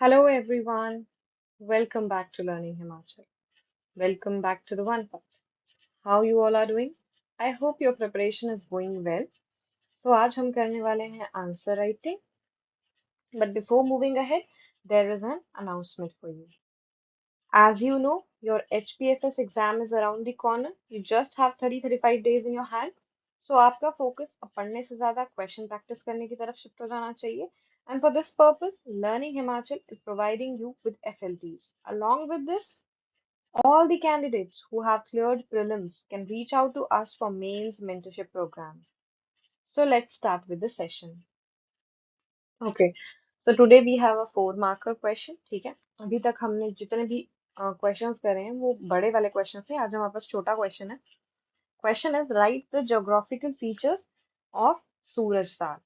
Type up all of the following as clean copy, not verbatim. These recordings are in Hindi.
Hello everyone, welcome back to Learning Himachal. Welcome back to the One Path. How you all are doing? I hope your preparation is going well. So आज हम करने वाले हैं answer writing, but before moving ahead, there is an announcement for you. As you know, your HPFS exam is around the corner. You just have 30-35 days in your hand. So आपका focus अब पढ़ने से ज़्यादा question practice करने की तरफ shift हो जाना चाहिए. And for this purpose, Learning Himachal is providing you with FLTs. Along with this, all the candidates who have cleared prelims can reach out to us for mains mentorship programs. So let's start with the session. Okay, so today we have a 4 marker question. ठीक है, अभी तक हमने जितने भी क्वेश्चंस करे हैं वो बड़े वाले क्वेश्चन थे. आज हमारे पास छोटा क्वेश्चन है. Question is right the geographical features of Surajtal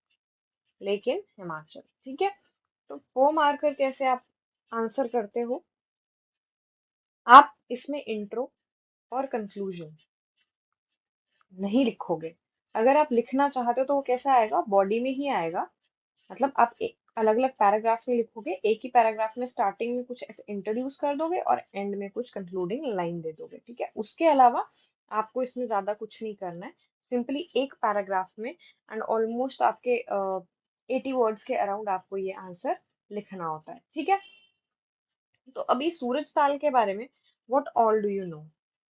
lake in Himachal. ठीक है, तो 4 मार्कर कैसे आप आंसर करते हो? आप इसमें इंट्रो और कंक्लूजन नहीं लिखोगे. अगर आप लिखना चाहते हो तो वो कैसा आएगा? बॉडी में ही आएगा. मतलब आप अलग अलग पैराग्राफ में लिखोगे. एक ही पैराग्राफ में स्टार्टिंग में कुछ ऐसे इंट्रोड्यूस कर दोगे और एंड में कुछ कंक्लूडिंग लाइन दे दोगे. ठीक है, उसके अलावा आपको इसमें ज्यादा कुछ नहीं करना है. सिंपली एक पैराग्राफ में एंड ऑलमोस्ट आपके 80 वर्ड्स के अराउंड आपको ये आंसर लिखना होता है. ठीक है, तो अभी सूरज ताल के बारे में what all do you know?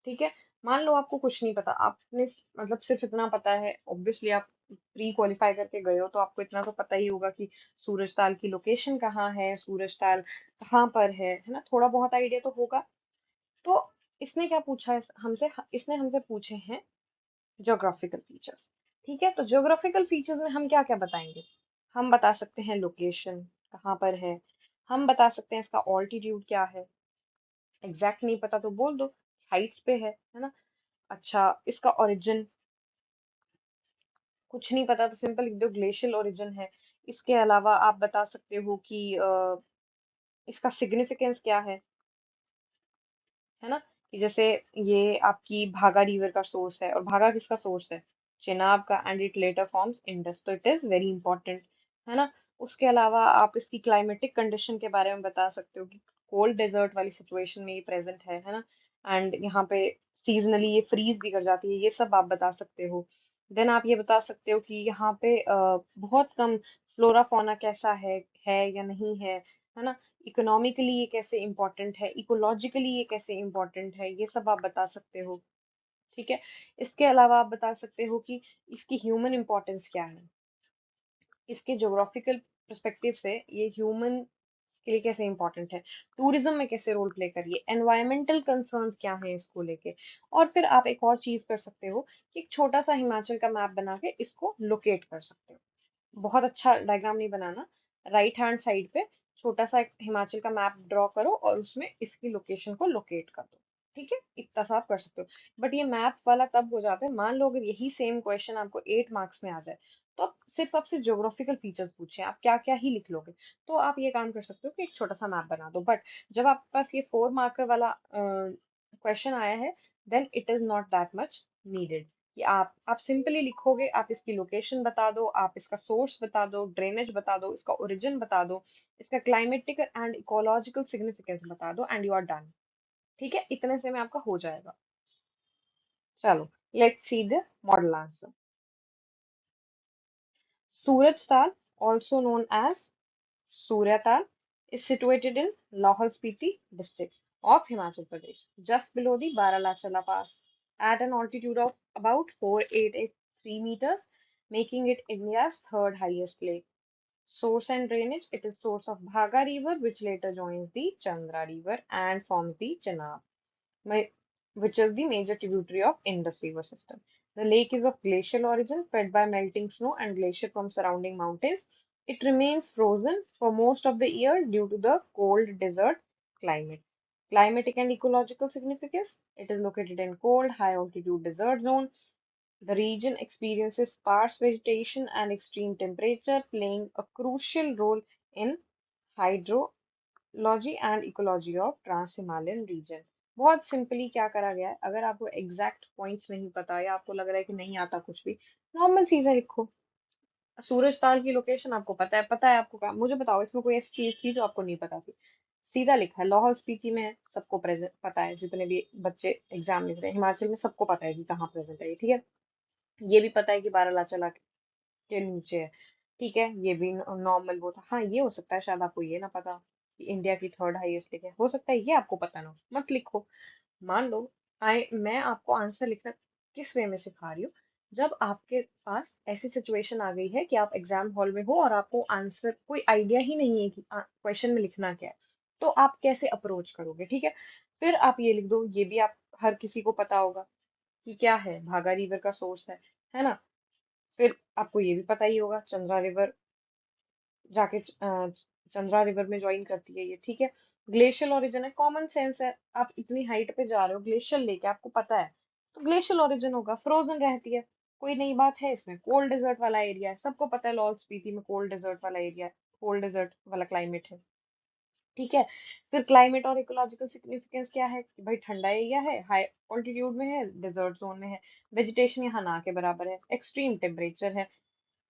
ठीक है, मान लो आपको कुछ नहीं पता. आपने मतलब सिर्फ इतना पता है. ऑब्वियसली आप प्री क्वालिफाई करके गए हो तो आपको इतना तो पता ही होगा कि सूरज ताल की लोकेशन कहाँ है, सूरज ताल कहाँ पर है ना. थोड़ा बहुत आइडिया तो होगा. तो इसने क्या पूछा है हमसे? इसने हमसे पूछे हैं ज्योग्राफिकल फीचर्स. ठीक है, तो ज्योग्राफिकल फीचर्स में हम क्या क्या बताएंगे? हम बता सकते हैं लोकेशन कहाँ पर है. हम बता सकते हैं इसका ऑल्टीट्यूड क्या है. एग्जैक्ट नहीं पता तो बोल दो हाइट्स पे है ना. अच्छा, इसका ओरिजिन कुछ नहीं पता तो सिंपल लिख दो ग्लेशियल ओरिजिन है. इसके अलावा आप बता सकते हो कि इसका सिग्निफिकेंस क्या है ना. कि जैसे ये आपकी भागा रिवर का सोर्स है. और भागा किसका सोर्स है? चेनाब का. And it later forms Indus, तो इट इज वेरी इंपॉर्टेंट है ना. उसके अलावा आप इसकी क्लाइमेटिक कंडीशन के बारे में बता सकते हो कि कोल्ड डेजर्ट वाली सिचुएशन में ये प्रेजेंट है ना. एंड यहाँ पे सीजनली ये फ्रीज भी कर जाती है. ये सब आप बता सकते हो. देन आप ये बता सकते हो कि यहाँ पे बहुत कम फ्लोरा फौना कैसा है या नहीं है ना. इकोनॉमिकली ये कैसे इम्पोर्टेंट है, इकोलॉजिकली ये कैसे इम्पोर्टेंट है, ये सब आप बता सकते हो. ठीक है, इसके अलावा आप बता सकते हो कि इसकी ह्यूमन इम्पोर्टेंस क्या है. इसके ज्योग्राफिकल पर्सपेक्टिव से ये ह्यूमन के लिए कैसे इंपॉर्टेंट है, टूरिज्म में कैसे रोल प्ले करिए, एनवायरमेंटल कंसर्न्स क्या है इसको लेके. और फिर आप एक और चीज कर सकते हो कि एक छोटा सा हिमाचल का मैप बना के इसको लोकेट कर सकते हो. बहुत अच्छा डायग्राम नहीं बनाना. राइट हैंड साइड पे छोटा सा एक हिमाचल का मैप ड्रॉ करो और उसमें इसकी लोकेशन को लोकेट कर दो. ठीक है, इतना सा आप कर सकते हो. बट ये मैप वाला तब हो जाता है मान लो अगर यही सेम क्वेश्चन आपको 8 मार्क्स में आ जाए. तो आप सिर्फ आपसे ज्योग्राफिकल फीचर्स पूछे आप क्या क्या ही लिख लोगे. तो आप ये काम कर सकते हो कि एक छोटा सा मैप बना दो. बट जब आपके पास ये 4 मार्कर वाला क्वेश्चन आया है, then it is not that much needed. कि आप सिंपली लिखोगे. आप इसकी लोकेशन बता दो, आप इसका सोर्स बता दो, ड्रेनेज बता दो, इसका ओरिजिन बता दो, इसका क्लाइमेटिक एंड इकोलॉजिकल सिग्निफिकेंस बता दो एंड यू आर डन. ठीक है, इतने से में आपका हो जाएगा. चलो, let's see the model answer. Suraj Tal, also known as Suryatal, is situated in Lahaul Spiti district of Himachal Pradesh, just below the Baralachala Pass, at an altitude of about 4883 meters, making it India's third highest lake. Source and drainage: it is source of Bhaga River, which later joins the Chandra River and forms the Chenab, which is the major tributary of Indus River system. The lake is of glacial origin, fed by melting snow and glacier from surrounding mountains. It remains frozen for most of the year due to the cold desert climate. Climatic and ecological significance: it is located in cold, high altitude desert zone. The region experiences sparse vegetation and extreme temperature, playing a crucial role in hydro लॉजी and ecology of trans Himalayan region. बहुत सिंपली क्या करा गया है, अगर आपको एग्जैक्ट पॉइंट्स नहीं पता या आपको लग रहा है कि नहीं आता कुछ भी, नॉर्मल चीजें लिखो. सूरज ताल की लोकेशन आपको पता है आपको क्या, मुझे बताओ इसमें कोई ऐसी चीज थी जो आपको नहीं पता थी? सीधा लिखा है, लाहौल स्पीति में है, सबको प्रेजेंट पता है, जितने भी बच्चे एग्जाम लिख रहे हैं हिमाचल में सबको पता है कि कहाँ प्रेजेंट है ये, ठीक है। ये भी पता है कि बारालाचा के नीचे है, ठीक है। ये भी नॉर्मल वो था। हाँ, ये हो सकता है शायद आपको ये ना पता कि इंडिया की थर्ड हाईएस्ट लेक है, हो सकता है ये आपको पता ना हो, मत लिखो। मान लो मैं आपको आंसर लिखना किस वे में सिखा रही हूँ, जब आपके पास ऐसी सिचुएशन आ गई है कि आप एग्जाम हॉल में हो और आपको आंसर कोई आइडिया ही नहीं है कि क्वेश्चन में लिखना क्या है, तो आप कैसे अप्रोच करोगे, ठीक है। फिर आप ये लिख दो, ये भी आप हर किसी को पता होगा कि क्या है, भागा रिवर का सोर्स है ना। फिर आपको ये भी पता ही होगा, चंद्रा रिवर जाके चंद्रा रिवर में ज्वाइन करती है ये, ठीक है। ग्लेशियल ओरिजिन है, कॉमन सेंस है, आप इतनी हाइट पे जा रहे हो ग्लेशियर लेके, आपको पता है, तो ग्लेशियल ओरिजिन होगा, फ्रोजन रहती है, कोई नई बात है इसमें। कोल्ड डेजर्ट वाला एरिया है, सबको पता है लाहौल स्पीति में कोल्ड डेजर्ट वाला एरिया है, कोल्ड डेजर्ट वाला क्लाइमेट है, ठीक है। फिर क्लाइमेट और इकोलॉजिकल सिग्निफिकेंस क्या है कि भाई ठंडा एरिया है, हाई ऑल्टीट्यूड में है, डेजर्ट जोन में है, वेजिटेशन यहाँ ना के बराबर है, एक्सट्रीम टेम्परेचर है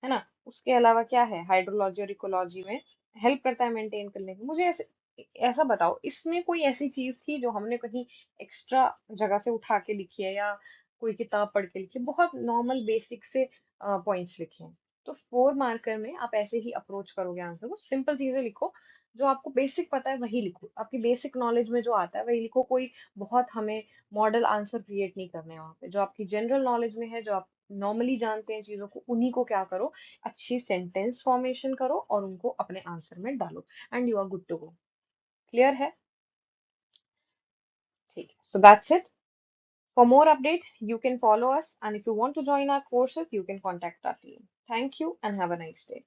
ना। उसके अलावा क्या है, हाइड्रोलॉजी और इकोलॉजी में हेल्प करता है मेंटेन करने की। मुझे ऐसे ऐसा बताओ, इसमें कोई ऐसी चीज थी जो हमने कहीं एक्स्ट्रा जगह से उठा के लिखी है, या कोई किताब पढ़ के लिखी है? बहुत नॉर्मल बेसिक से पॉइंट्स लिखे हैं। तो 4 मार्कर में आप ऐसे ही अप्रोच करोगे आंसर को, सिंपल चीजें लिखो, जो आपको बेसिक पता है वही लिखो, आपकी बेसिक नॉलेज में जो आता है वही लिखो। कोई बहुत हमें मॉडल आंसर क्रिएट नहीं करने हैं वहां पे, जो आपकी जनरल नॉलेज में है, जो आप नॉर्मली जानते हैं चीजों को, उन्हीं को क्या करो, अच्छी सेंटेंस फॉर्मेशन करो और उनको अपने आंसर में डालो, and you are good to go. Clear है? ठीक है, so that's it. For more update, you can follow us, and if you want to join our courses, you can contact our team. Thank you and have a nice day.